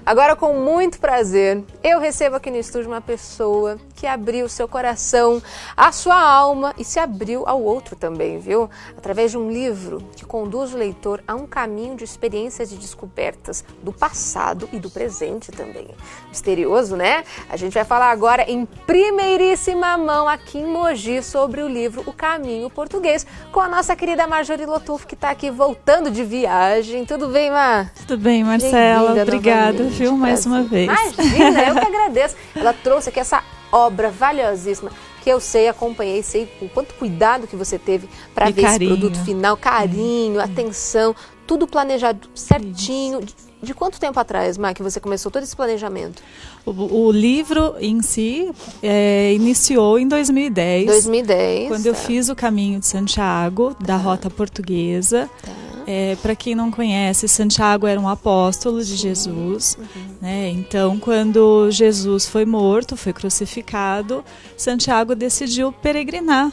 Agora, com muito prazer, eu recebo aqui no estúdio uma pessoa que abriu seu coração, a sua alma e se abriu ao outro também, viu? Através de um livro que conduz o leitor a um caminho de experiências e descobertas do passado e do presente também. Misterioso, né? A gente vai falar agora em primeiríssima mão aqui em Mogi sobre o livro O Caminho Português, com a nossa querida Marjorie Lotufo, que está aqui voltando de viagem. Tudo bem, Mar? Tudo bem, Marcela. Obrigada, viu, mais uma vez. Imagina, eu que agradeço. Ela trouxe aqui essa obra valiosíssima, que eu sei, acompanhei, sei com quanto cuidado que você teve para ver esse produto final, carinho, atenção, tudo planejado certinho. De quanto tempo atrás, Mar, que você começou todo esse planejamento? O livro em si iniciou em 2010. 2010. Quando eu fiz o Caminho de Santiago, da Rota Portuguesa. Para quem não conhece, Santiago era um apóstolo de Jesus, né? Então, quando Jesus foi morto, foi crucificado, Santiago decidiu peregrinar,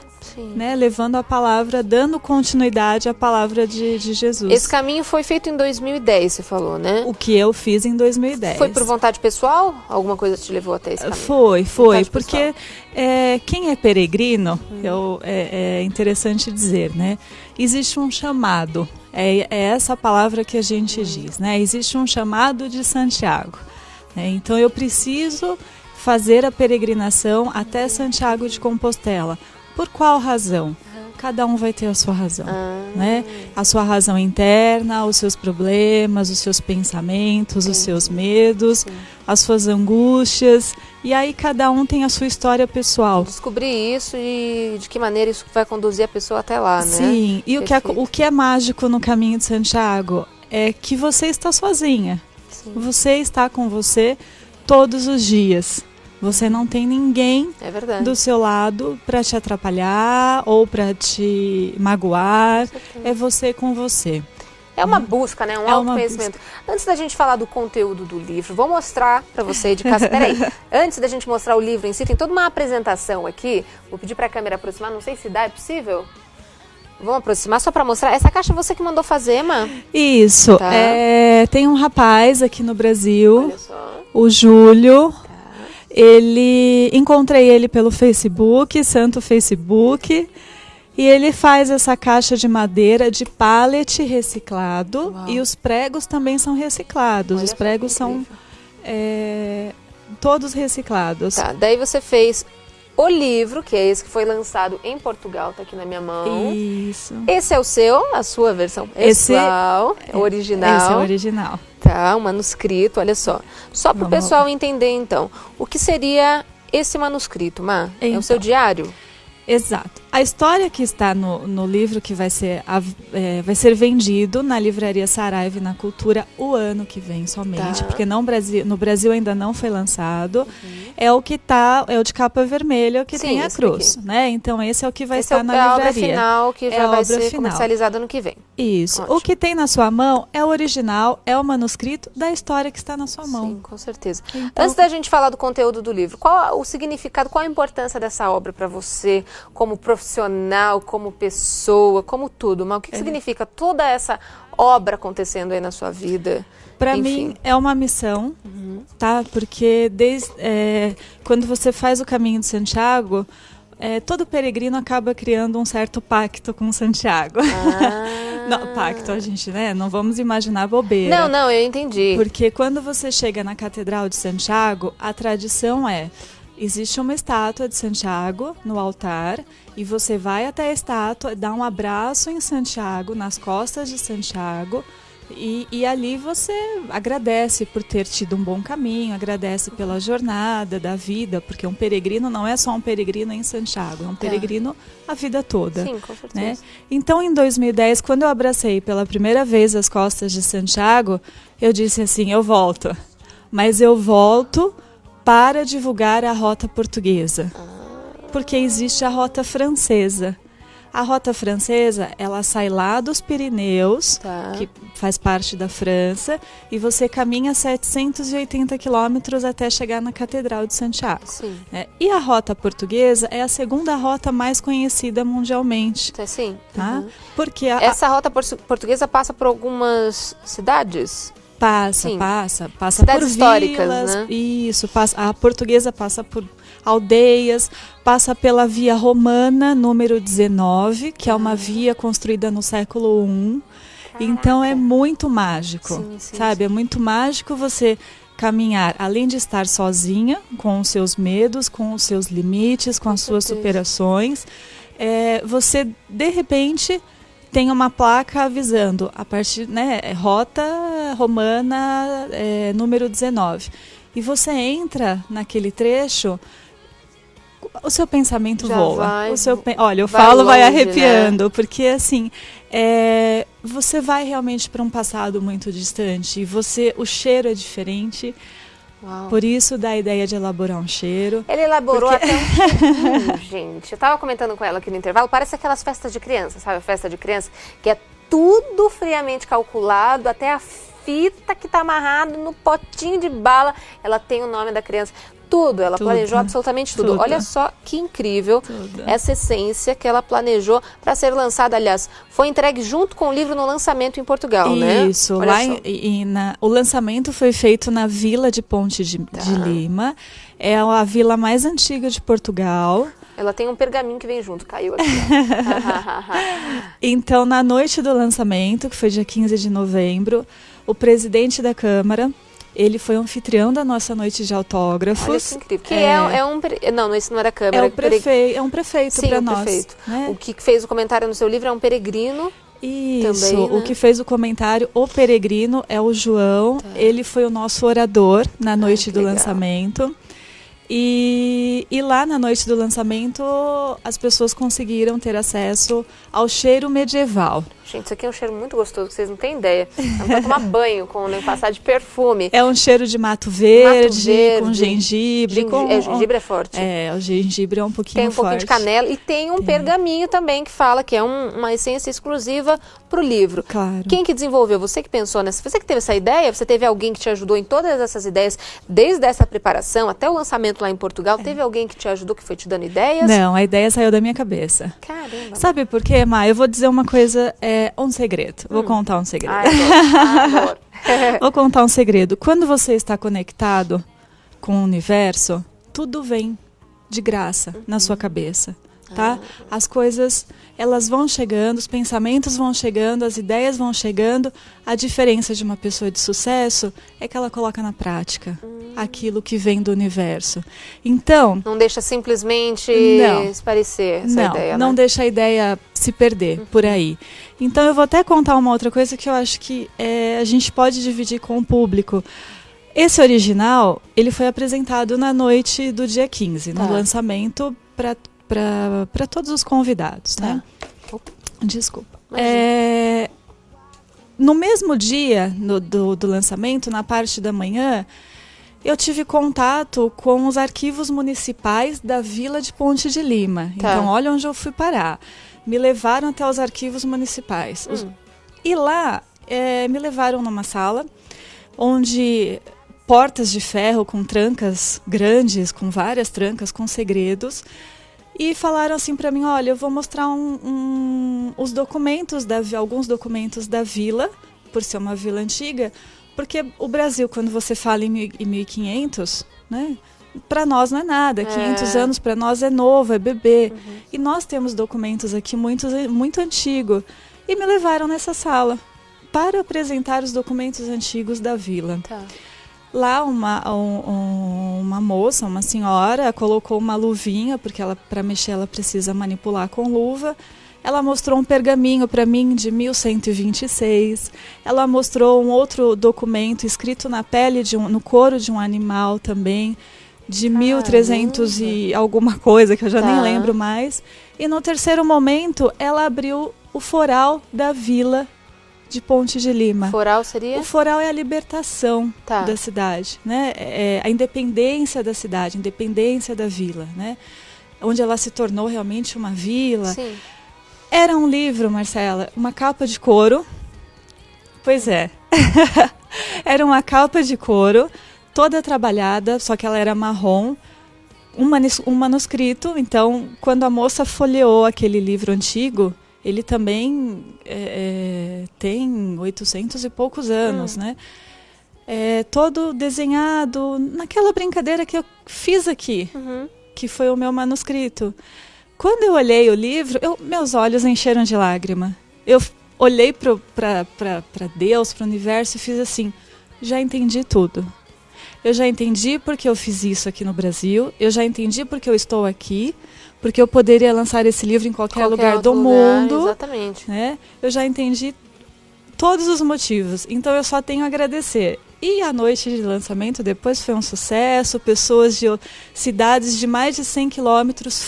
né? Levando a palavra, dando continuidade à palavra de Jesus. Esse caminho foi feito em 2010, você falou, né? O que eu fiz em 2010. Foi por vontade pessoal? Alguma coisa te levou até esse caminho? Foi, porque quem é peregrino, é interessante dizer, né? Existe um chamado. É essa palavra que a gente diz, né? Existe um chamado de Santiago. Então eu preciso fazer a peregrinação até Santiago de Compostela. Por qual razão? Cada um vai ter a sua razão, né? A sua razão interna, os seus problemas, os seus pensamentos, os seus medos, as suas angústias. E aí cada um tem a sua história pessoal. Descobrir isso e de que maneira isso vai conduzir a pessoa até lá, né? Sim, e o que é mágico no Caminho de Santiago é que você está sozinha. Sim. Você está com você todos os dias. Você não tem ninguém do seu lado para te atrapalhar ou para te magoar. É você com você. É uma busca, né? Um autoconhecimento. Antes da gente falar do conteúdo do livro, vou mostrar para você de casa. Peraí, antes da gente mostrar o livro em si, tem toda uma apresentação aqui. Vou pedir para a câmera aproximar, não sei se dá, é possível? Vamos aproximar só para mostrar. Essa caixa você que mandou fazer, Má? Isso. Tá. Tem um rapaz aqui no Brasil, olha só, o Júlio. Encontrei ele pelo Facebook, Santo Facebook, e ele faz essa caixa de madeira de pallet reciclado. Uau. E os pregos também são reciclados. Olha, os pregos são todos reciclados. Tá, daí você fez o livro, que é esse que foi lançado em Portugal, tá aqui na minha mão. Isso. Esse é o seu, a sua versão pessoal, original. Esse é o original. Tá, um manuscrito, olha só. Só para o pessoal entender, então, o que seria esse manuscrito, Má? É o seu diário? Exato. A história que está no livro, que vai ser vendido na Livraria Saraiva e na Cultura o ano que vem somente, porque no Brasil ainda não foi lançado, é o que é o de capa vermelha, que tem a cruz, né? Então esse é o que vai estar na livraria. É a obra final, que já vai ser comercializada no que vem. Isso. Ótimo. O que tem na sua mão é o original, é o manuscrito da história que está na sua mão. Sim, com certeza. Então, antes da gente falar do conteúdo do livro, qual o significado, qual a importância dessa obra para você, como profissional, como pessoa, como tudo? Mas o que significa toda essa obra acontecendo aí na sua vida? Para mim é uma missão, tá? Porque quando você faz o Caminho de Santiago, todo peregrino acaba criando um certo pacto com Santiago. Não, pacto, a gente, né? Não vamos imaginar bobeira. Não, eu entendi. Porque quando você chega na Catedral de Santiago, a tradição existe uma estátua de Santiago no altar e você vai até a estátua, dá um abraço em Santiago, nas costas de Santiago, e ali você agradece por ter tido um bom caminho, agradece pela jornada da vida, porque um peregrino não é só um peregrino em Santiago, é um peregrino a vida toda. Sim, com certeza. Né? Então, em 2010, quando eu abracei pela primeira vez as costas de Santiago, eu disse assim, eu volto, mas eu volto para divulgar a Rota Portuguesa, porque existe a Rota Francesa. A Rota Francesa, ela sai lá dos Pirineus, que faz parte da França, e você caminha 780 quilômetros até chegar na Catedral de Santiago. E a Rota Portuguesa é a segunda rota mais conhecida mundialmente. Sim. Tá? Porque essa Rota Portuguesa passa por algumas cidades? Passa Cidades por históricas, vilas, né? Isso, a portuguesa passa por aldeias, passa pela via romana, número 19, que é uma via construída no século I. Então é muito mágico, sabe? É muito mágico você caminhar, além de estar sozinha, com os seus medos, com os seus limites, com as suas superações. Você, de repente, tem uma placa avisando, a partir, né, rota romana, número 19. E você entra naquele trecho, o seu pensamento Já voa. vai, Olha, eu vai falo, vai longe, arrepiando, né? porque assim, você vai realmente para um passado muito distante. E o cheiro é diferente. Uau. Por isso dá a ideia de elaborar um cheiro. Ele elaborou até um cheirinho, gente. Eu tava comentando com ela aqui no intervalo, parece aquelas festas de criança, sabe? A festa de criança, que é tudo friamente calculado, até a fita que tá amarrado no potinho de bala, ela tem o nome da criança. Tudo, ela planejou absolutamente tudo. Olha só que incrível essa essência que ela planejou para ser lançada. Aliás, foi entregue junto com o livro no lançamento em Portugal, né? Isso, lá o lançamento foi feito na Vila de Ponte de Lima. É a vila mais antiga de Portugal. Ela tem um pergaminho que vem junto, caiu aqui. Então, na noite do lançamento, que foi dia 15 de novembro, o presidente da Câmara, ele foi anfitrião da nossa noite de autógrafos. Olha que incrível. Não, isso não era Câmara. É um prefeito para nós. Prefeito. Né? O que fez o comentário no seu livro é um peregrino. Isso, também, né? O que fez o comentário, o peregrino, é o João. Ele foi o nosso orador na noite do lançamento. E lá na noite do lançamento, as pessoas conseguiram ter acesso ao cheiro medieval. Gente, isso aqui é um cheiro muito gostoso, que vocês não têm ideia. Não pode tomar banho com nem passar de perfume. É um cheiro de mato verde com gengibre. Gengibre é forte. O gengibre é um pouquinho forte. Tem um pouquinho de canela e tem um pergaminho também que fala que é uma essência exclusiva para o livro. Claro. Quem que desenvolveu? Você que pensou nessa? Você que teve essa ideia? Você teve alguém que te ajudou em todas essas ideias, desde essa preparação até o lançamento lá em Portugal? Teve alguém que te ajudou, que foi te dando ideias? Não, a ideia saiu da minha cabeça. Caramba. Sabe por quê, Má? Eu vou dizer uma coisa, um segredo. Vou contar um segredo. Adoro. Vou contar um segredo. Quando você está conectado com o universo, tudo vem de graça na sua cabeça, tá? As coisas, elas vão chegando, os pensamentos vão chegando, as ideias vão chegando. A diferença de uma pessoa de sucesso é que ela coloca na prática aquilo que vem do universo. Então... Não deixa simplesmente esparecer essa ideia, Não deixa a ideia se perder por aí. Então eu vou até contar uma outra coisa que eu acho que a gente pode dividir com o público. Esse original, ele foi apresentado na noite do dia 15, no lançamento para todos os convidados, né? Desculpa. No mesmo dia do lançamento, na parte da manhã, eu tive contato com os arquivos municipais da Vila de Ponte de Lima. Então, olha onde eu fui parar. Me levaram até os arquivos municipais. E lá, me levaram numa sala onde portas de ferro com trancas grandes, com várias trancas, com segredos. E falaram assim para mim, olha, eu vou mostrar os documentos, alguns documentos da vila, por ser uma vila antiga, porque o Brasil, quando você fala em 1500, né, para nós não é nada, 500 anos para nós é novo, é bebê. E nós temos documentos aqui muito antigos. E me levaram nessa sala para apresentar os documentos antigos da vila. Lá uma moça, uma senhora, colocou uma luvinha, porque para mexer ela precisa manipular com luva. Ela mostrou um pergaminho para mim de 1126. Ela mostrou um outro documento escrito na pele, no couro de um animal também, de 1300 e alguma coisa, que eu já nem lembro mais. E no terceiro momento, ela abriu o foral da vila de Ponte de Lima. Foral seria? O foral é a libertação da cidade, né? A independência da cidade, a independência da vila, né? Onde ela se tornou realmente uma vila. Sim. Era um livro, Marcela, uma capa de couro. Pois é. Era uma capa de couro, toda trabalhada, só que ela era marrom. Um manuscrito. Então, quando a moça folheou aquele livro antigo, ele também tem 800 e poucos anos, né? todo desenhado naquela brincadeira que eu fiz aqui, que foi o meu manuscrito. Quando eu olhei o livro, meus olhos encheram de lágrima. Eu olhei para Deus, para o universo e fiz assim, já entendi tudo. Eu já entendi porque eu fiz isso aqui no Brasil, eu já entendi porque eu estou aqui, porque eu poderia lançar esse livro em qualquer lugar do mundo. Exatamente. Né? Eu já entendi todos os motivos, então eu só tenho a agradecer. E a noite de lançamento depois foi um sucesso, pessoas de cidades de mais de 100 quilômetros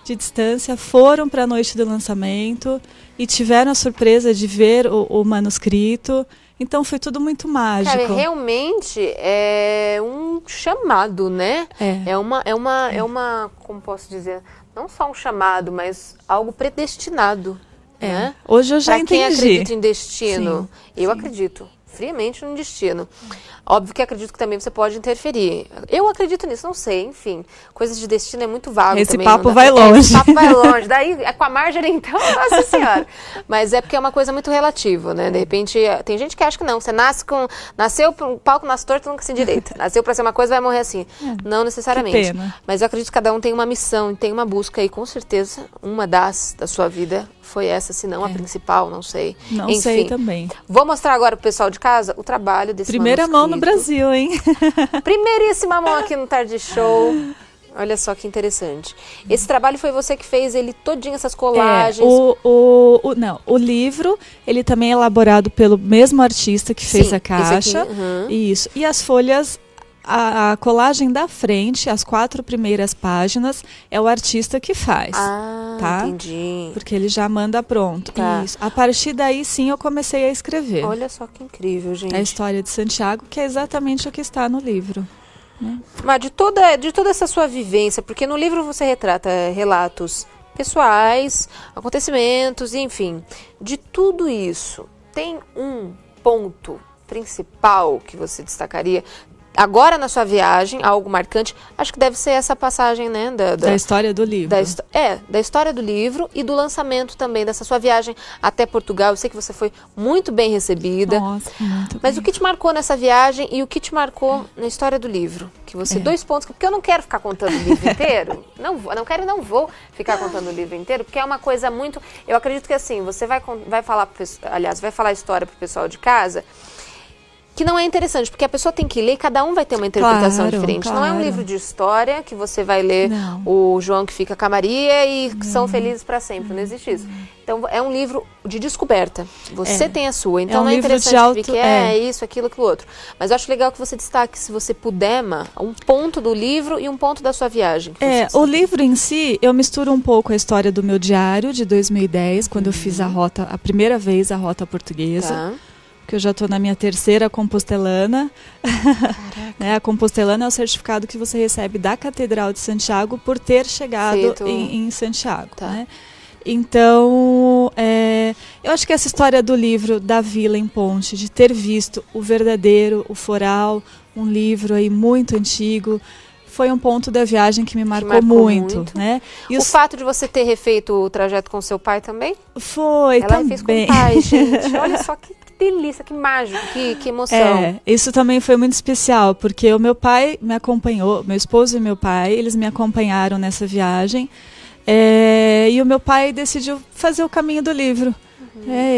de distância, foram para a noite do lançamento e tiveram a surpresa de ver o manuscrito. Então foi tudo muito mágico. Cara, realmente é um chamado, né? É uma, como posso dizer, não só um chamado, mas algo predestinado. Né? Hoje eu já entendi. Pra quem acredita em destino, sim, eu acredito friamente no destino. Óbvio que acredito que também você pode interferir. Eu acredito nisso, não sei, enfim. Coisas de destino é muito vago esse também. Papo vai longe. Esse papo vai longe. Daí, com a Marjorie, então, nossa senhora. Mas é porque é uma coisa muito relativa, né? De repente, tem gente que acha que não. Você nasceu para um palco, nasce torto, nunca se direita. Nasceu para ser uma coisa, vai morrer assim. Não necessariamente. Que pena. Mas eu acredito que cada um tem uma missão, tem uma busca e com certeza uma da sua vida foi essa, se não a principal, não sei. Não Enfim, sei também. Vou mostrar agora pro pessoal de casa o trabalho desse Primeira mão no Brasil, hein? Primeiríssima mão aqui no Tarde Show. Olha só que interessante. Esse trabalho foi você que fez ele todinho, essas colagens? Não, o livro, ele também é elaborado pelo mesmo artista que fez a caixa. Aqui, Isso. E as folhas, a colagem da frente, as 4 primeiras páginas, é o artista que faz. Tá? Entendi. Porque ele já manda pronto. Tá. Isso. A partir daí, sim, eu comecei a escrever. Olha só que incrível, gente. A história de Santiago, que é exatamente o que está no livro. Mas de toda essa sua vivência, porque no livro você retrata relatos pessoais, acontecimentos, enfim. De tudo isso, tem um ponto principal que você destacaria? Agora na sua viagem, algo marcante, acho que deve ser essa passagem, né? Da história do livro. Da história do livro e do lançamento também, dessa sua viagem até Portugal. Eu sei que você foi muito bem recebida. Nossa, muito Mas bem. o que te marcou nessa viagem e o que te marcou na história do livro? Que você, 2 pontos, porque eu não quero ficar contando o livro inteiro. Não quero e não vou ficar contando o livro inteiro, porque é uma coisa muito... Eu acredito que assim, você vai falar a história pro pessoal de casa, que não é interessante, porque a pessoa tem que ler e cada um vai ter uma interpretação diferente. Claro. Não é um livro de história que você vai ler o João que fica com a Maria e são felizes para sempre. Não existe isso. Então, é um livro de descoberta. Você tem a sua. Então, não é interessante que isso, aquilo outro. Mas eu acho legal que você destaque, se você puder, um ponto do livro e um ponto da sua viagem. O livro em si, eu misturo um pouco a história do meu diário de 2010, quando eu fiz a primeira vez a rota portuguesa. Tá. Que eu já estou na minha 3ª compostelana. Né, a compostelana é o certificado que você recebe da Catedral de Santiago por ter chegado em Santiago. Tá. Né? Então, eu acho que essa história do livro da Vila em Ponte, de ter visto o verdadeiro, o foral, um livro aí muito antigo, foi um ponto da viagem que me marcou muito. Né? E o fato de você ter refeito o trajeto com seu pai também? Foi, Ela também. Fez com o pai, gente. Olha só que delícia, que mágico, que emoção. Isso também foi muito especial, porque o meu pai me acompanhou, meu esposo e meu pai, eles me acompanharam nessa viagem, e o meu pai decidiu fazer o caminho do livro.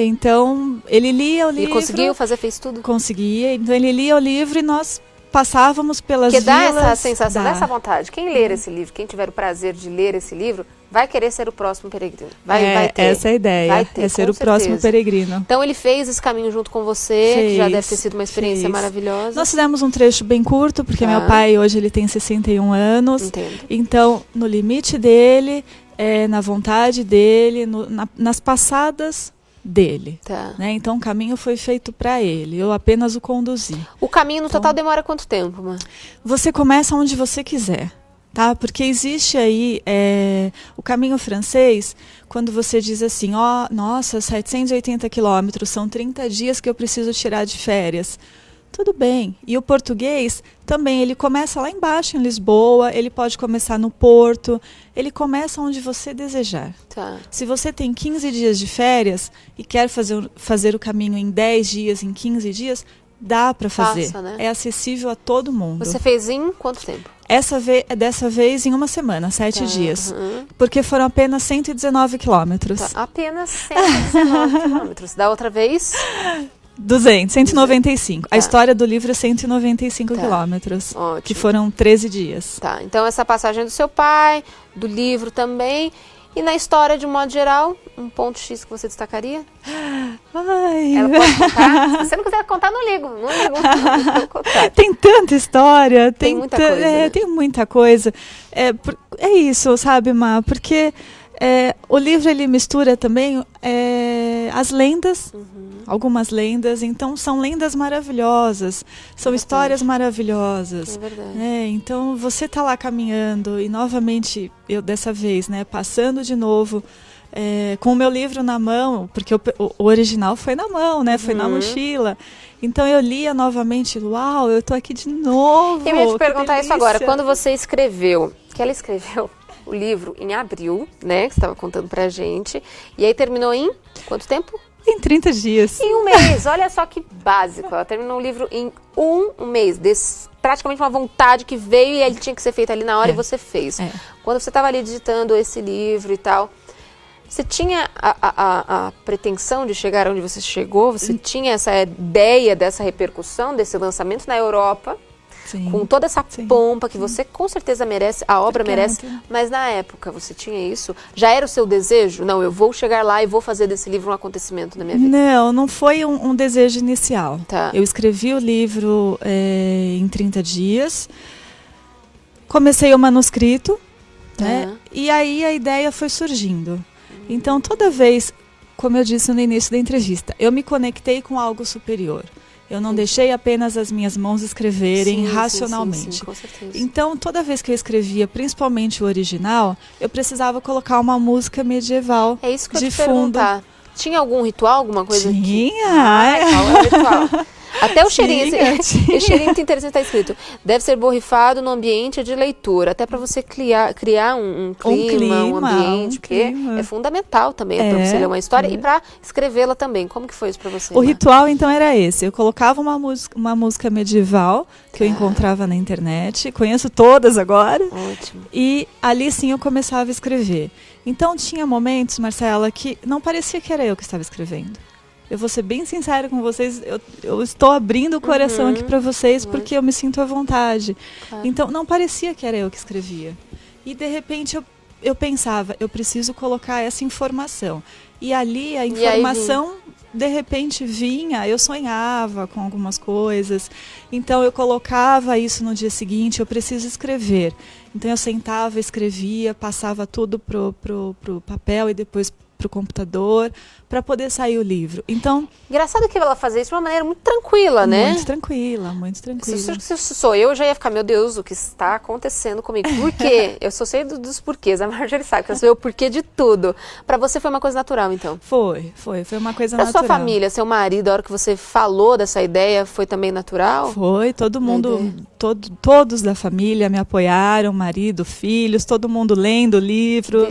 Então, ele lia o livro. Ele conseguiu fazer, fez tudo? Conseguia, então ele lia o livro e nós passávamos pelas vilas. Porque dá essa sensação, dá essa vontade. Quem ler esse livro, quem tiver o prazer de ler esse livro, vai querer ser o próximo peregrino. Vai ter. Essa é a ideia, vai ter, ser o próximo peregrino. Então ele fez esse caminho junto com você, que já deve ter sido uma experiência maravilhosa. Nós fizemos um trecho bem curto, porque meu pai hoje ele tem 61 anos. Entendo. Então, no limite dele, na vontade dele, nas passadas dele. Tá. Né? Então o caminho foi feito para ele, eu apenas o conduzi. O caminho no total demora quanto tempo, mãe? Você começa onde você quiser. Tá? Porque existe aí o caminho francês, quando você diz assim, nossa, 780 quilômetros, são 30 dias que eu preciso tirar de férias. Tudo bem. E o português também, ele começa lá embaixo em Lisboa, ele pode começar no Porto, ele começa onde você desejar. Tá. Se você tem 15 dias de férias e quer fazer o caminho em 10 dias, em 15 dias, dá para fazer. Faça, né? É acessível a todo mundo. Você fez em quanto tempo? Dessa vez em uma semana, 7 dias. Porque foram apenas 119 quilômetros. Tá. Apenas 119 quilômetros. Da outra vez? 195. Tá. A história do livro é 195 Tá. quilômetros. Ótimo. Que foram 13 dias. Tá, então essa passagem do seu pai, do livro também. E na história, de um modo geral, um ponto X que você destacaria? Ai. Ela pode contar? Se você não quiser contar, não ligo. Não ligo. Contar. Tem tanta história. Tem muita coisa, né? Tem muita coisa. É isso, sabe, Má? Porque o livro, ele mistura também as lendas, algumas lendas. Então, são lendas maravilhosas. São histórias maravilhosas. É verdade. Então, você está lá caminhando e, novamente, eu dessa vez, passando de novo... com o meu livro na mão, porque o original foi na mão, foi na mochila. Então eu lia novamente, uau, eu tô aqui de novo. Eu ia te perguntar isso agora. delícia. Quando você escreveu, que ela escreveu o livro em abril, que você estava contando pra gente, e aí terminou em quanto tempo? Em 30 dias. Em um mês, olha só que básico. Ela terminou o livro em um mês, praticamente uma vontade que veio e ele tinha que ser feito ali na hora e você fez. Quando você estava ali digitando esse livro e tal, você tinha a pretensão de chegar onde você chegou? Você tinha essa ideia dessa repercussão, desse lançamento na Europa? Sim. Com toda essa pompa que você com certeza merece, a obra merece, mas na época você tinha isso? Já era o seu desejo? Não, eu vou chegar lá e vou fazer desse livro um acontecimento na minha vida. Não foi um desejo inicial. Tá. Eu escrevi o livro em 30 dias, comecei o manuscrito, e aí a ideia foi surgindo. Então, toda vez, como eu disse no início da entrevista, eu me conectei com algo superior. Eu não deixei apenas as minhas mãos escreverem racionalmente. Sim, com certeza. Então, toda vez que eu escrevia, principalmente o original, eu precisava colocar uma música medieval É isso que eu de te fundo. perguntar. Tinha algum ritual, alguma coisa que... Tinha. Qual é o ritual? Até o cheirinho, Tinha. esse cheirinho muito interessante, está escrito. Deve ser borrifado no ambiente de leitura, até para você criar um clima, um ambiente, porque é fundamental também para você ler uma história e para escrevê-la também. Como que foi isso para você? O ritual, então, era esse. Eu colocava uma música medieval que eu encontrava na internet. Conheço todas agora. Ótimo. E ali, sim, eu começava a escrever. Então, tinha momentos, Marcela, que não parecia que era eu que estava escrevendo. Eu vou ser bem sincera com vocês, eu estou abrindo o coração aqui para vocês porque eu me sinto à vontade. Claro. Então, não parecia que era eu que escrevia. E, de repente, eu pensava, eu preciso colocar essa informação. E ali, a informação, de repente, vinha, eu sonhava com algumas coisas. Então, eu colocava isso no dia seguinte, eu preciso escrever. Então, eu sentava, escrevia, passava tudo pro papel e depois para o computador, para poder sair o livro. Então, engraçado que ela fazia isso de uma maneira muito tranquila, né? Muito tranquila, muito tranquila. Se sou eu, já ia ficar, meu Deus, o que está acontecendo comigo? Por quê? Eu só sei dos porquês, a Marjorie sabe, que eu sei o porquê de tudo. Para você foi uma coisa natural, então? Foi uma coisa natural. Para sua família, seu marido, a hora que você falou dessa ideia, foi também natural? Foi, todo mundo, todos da família me apoiaram, marido, filhos, todo mundo lendo o livro,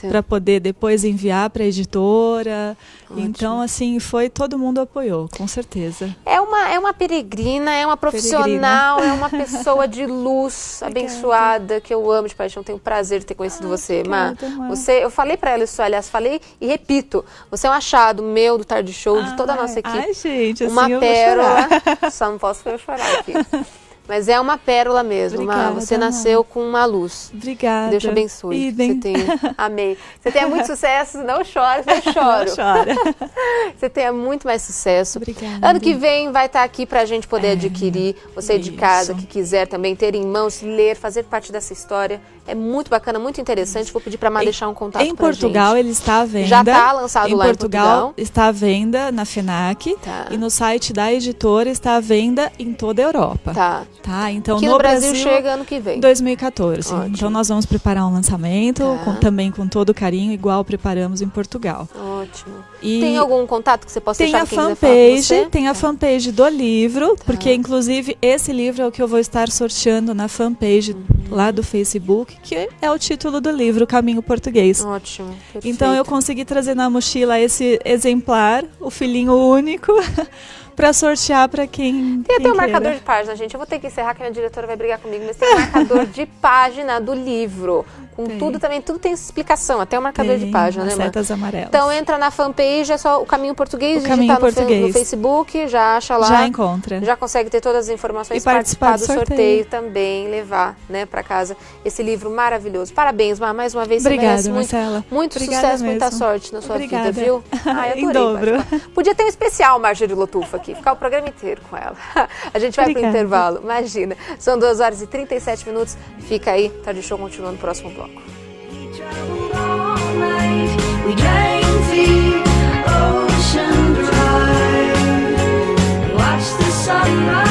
para poder depois enviar para a editora. Ótimo. Então, assim, todo mundo apoiou, com certeza. É uma peregrina, é uma profissional, é uma pessoa de luz, abençoada, que eu amo de paixão, tenho o prazer de ter conhecido você, Má. Eu falei para ela isso, aliás, falei e repito, você é um achado meu do Tarde Show, de toda a nossa equipe. Ai, gente, assim uma eu pérola, só não posso chorar aqui. Mas é uma pérola mesmo, Má. Você nasceu com uma luz. Obrigada. Deus te abençoe. Amei. Você tenha muito sucesso, não chore, eu choro. Não chora. Você tenha muito mais sucesso. Obrigada. Ano que vem vai estar aqui pra gente poder adquirir. Você de casa que quiser também ter em mãos, ler, fazer parte dessa história. É muito bacana, muito interessante. Vou pedir pra Má deixar um contato pra gente. Em Portugal ele está à venda. Já está lançado lá em Portugal. Está à venda na FENAC. E no site da editora está à venda em toda a Europa. Tá, então aqui no Brasil chega ano que vem. 2014. Ótimo. Então nós vamos preparar um lançamento, também com todo carinho, igual preparamos em Portugal. Ótimo. E tem algum contato que você possa deixar quem quiser falar com você? Tem a fanpage do livro, porque inclusive esse livro é o que eu vou estar sorteando na fanpage lá do Facebook, que é o título do livro, Caminho Português. Ótimo. Perfeito. Então eu consegui trazer na mochila esse exemplar, o filhinho único, para sortear para quem Tem até um queira. marcador de página, gente. Eu vou ter que encerrar, que a minha diretora vai brigar comigo, mas tem um marcador de página do livro. Com tudo também, tudo tem explicação, até o marcador de página, né, setas amarelas. Então entra na fanpage, é só o Caminho Português, Caminho Português. No Facebook, já acha lá. Já encontra. Já consegue ter todas as informações, E participar do sorteio também, levar, né, para casa esse livro maravilhoso. Parabéns, Má, mais uma vez. Obrigada, você merece Marcela. muito Obrigada sucesso, mesmo. muita sorte na sua Obrigada. vida, viu? Ai, adorei Em dobro. participar. Podia ter um especial Marjorie Lotufa aqui, ficar o programa inteiro com ela. A gente vai pro intervalo, imagina. São 2h37. Fica aí, Tarde Show continua no próximo bloco. We drank the ocean dry, watched the sunrise.